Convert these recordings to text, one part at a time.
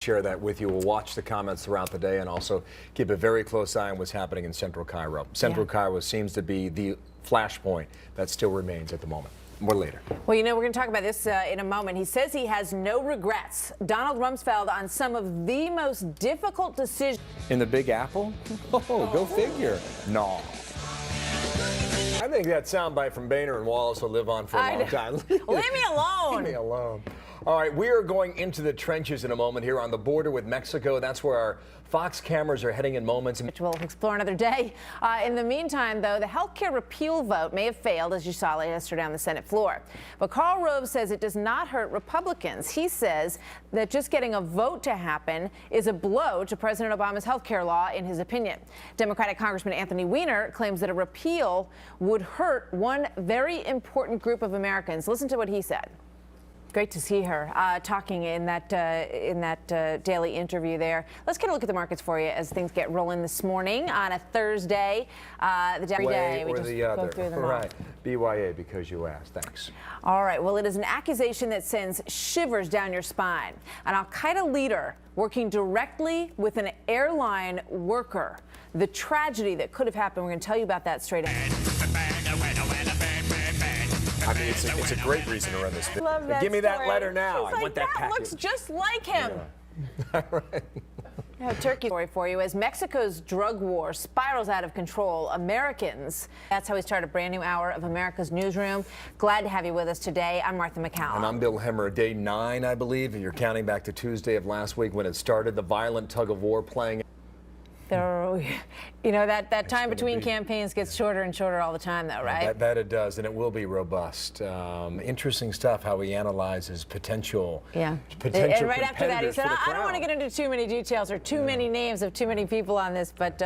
share that with you. We'll watch the comments throughout the day and also keep a very close eye on what's happening in Central Cairo. Central Cairo seems to be the flashpoint that still remains at the moment. More later. Well, you know, we're going to talk about this in a moment. He says he has no regrets. Donald Rumsfeld on some of the most difficult decisions. In the Big Apple? Oh, go figure. No. I think that soundbite from Boehner and Wallace will live on for a long time. Leave me alone. Leave me alone. All right, we are going into the trenches in a moment here on the border with Mexico. That's where our Fox cameras are heading in moments. Which we'll explore another day. In the meantime, though, the health care repeal vote may have failed, as you saw yesterday on the Senate floor. But Karl Rove says it does not hurt Republicans. He says that just getting a vote to happen is a blow to President Obama's health care law, in his opinion. Democratic Congressman Anthony Weiner claims that a repeal would hurt one very important group of Americans. Listen to what he said. Great to see her talking in that daily interview there. Let's get a look at the markets for you as things get rolling this morning on a Thursday. The day we just go through them all. Right. BYA, because you asked. Thanks. All right. Well, it is an accusation that sends shivers down your spine. An Al-Qaeda leader working directly with an airline worker. The tragedy that could have happened. We're going to tell you about that straight ahead. I mean, it's a great reason to run this video. Love that Give me story. that letter now. She's I want that package. Looks just like him. Yeah. Right. I have a turkey story for you. As Mexico's drug war spirals out of control, Americans. That's how we start a brand new hour of America's Newsroom. Glad to have you with us today. I'm Martha Maccallum. And I'm Bill Hemmer. Day 9, I believe. You're counting back to Tuesday of last week when it started. The violent tug of war playing. You know, that time between campaigns gets shorter and shorter all the time, though, right? That it does, and it will be robust. Interesting stuff, how he analyzes potential. And right after that, he said, I don't want to get into too many details or too many names of too many people on this, but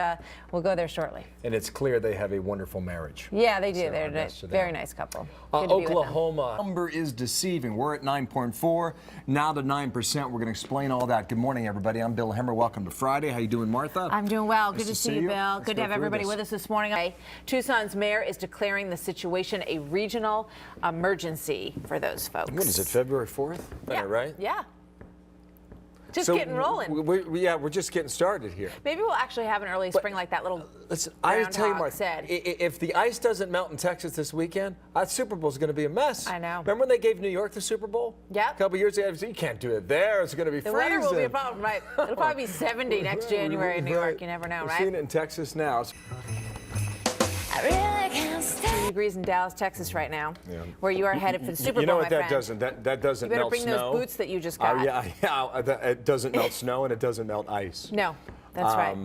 we'll go there shortly. And it's clear they have a wonderful marriage. Yeah, they do. They're a very nice couple. Oklahoma number is deceiving. We're at 9.4, now to 9%. We're going to explain all that. Good morning, everybody. I'm Bill Hemmer. Welcome to Friday. How you doing, Martha? I'm doing well. Good to see you, Bill. Good to have everybody with us this morning. Tucson's mayor is declaring the situation a regional emergency for those folks. What is it, February 4th? Yeah. Right? Yeah. Just getting rolling. We're just getting started here. Maybe we'll actually have an early spring like that little I tell you, Mark, said. If the ice doesn't melt in Texas this weekend, that Super Bowl is going to be a mess. I know. Remember when they gave New York the Super Bowl? Yeah. A couple years ago, you can't do it there. It's going to be freezing. The weather will be a problem, right? It'll probably be 70 next January in New York. You never know, right? We're seeing it in Texas now. I really can't stand degrees in Dallas, Texas right now, where you are headed for the Super Bowl, You know what my that friend. doesn't melt snow. You better bring those boots that you just got. It doesn't melt snow and it doesn't melt ice. No, that's right.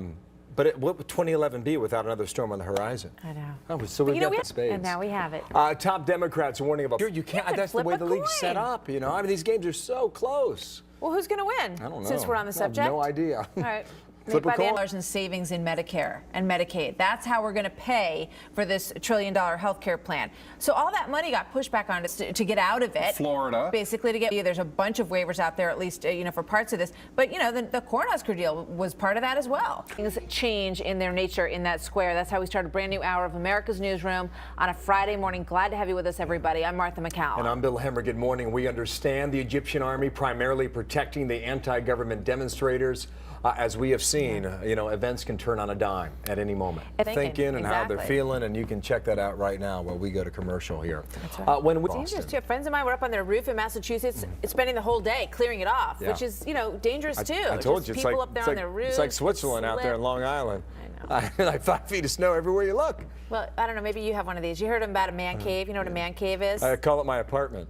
But what would 2011 be without another storm on the horizon? I know. Oh, so we've got the spades. And now we have it. Top Democrats are warning about. You can't. That's the way the league's set up. You know, I mean, these games are so close. Well, who's going to win? I don't know. Since we're on the subject. I have no idea. All right. $1 in savings in Medicare and Medicaid. That's how we're going to pay for this $1 trillion health care plan. So all that money got pushed back on us to get out of it. Florida. Basically to get, there's a bunch of waivers out there, at least, for parts of this. But, the Cornhusker deal was part of that as well. Things change in their nature in that square. That's how we start a brand new hour of America's Newsroom on a Friday morning. Glad to have you with us, everybody. I'm Martha Maccallum. And I'm Bill Hemmer. Good morning. We understand the Egyptian army primarily protecting the anti-government demonstrators. As we have seen, events can turn on a dime at any moment. Thinking and how they're feeling, and you can check that out right now while we go to commercial here. That's right. It's dangerous too. Friends of mine were up on their roof in Massachusetts, spending the whole day clearing it off, which is, dangerous too. I told you, people up there on their roofs. It's like Switzerland out there in Long Island. I know. Like 5 feet of snow everywhere you look. Well, I don't know. Maybe you have one of these. You heard about a man cave. You know what a man cave is? I call it my apartment.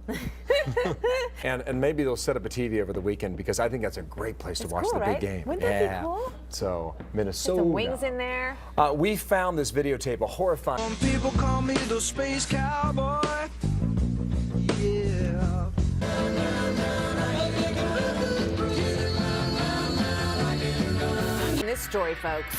and maybe they'll set up a TV over the weekend because I think that's a great place to watch the big game. Wouldn't that be cool? So, Minnesota. Some wings in there. We found this videotape, a horrifying. Some people call me the space cowboy. Yeah. In this story, folks.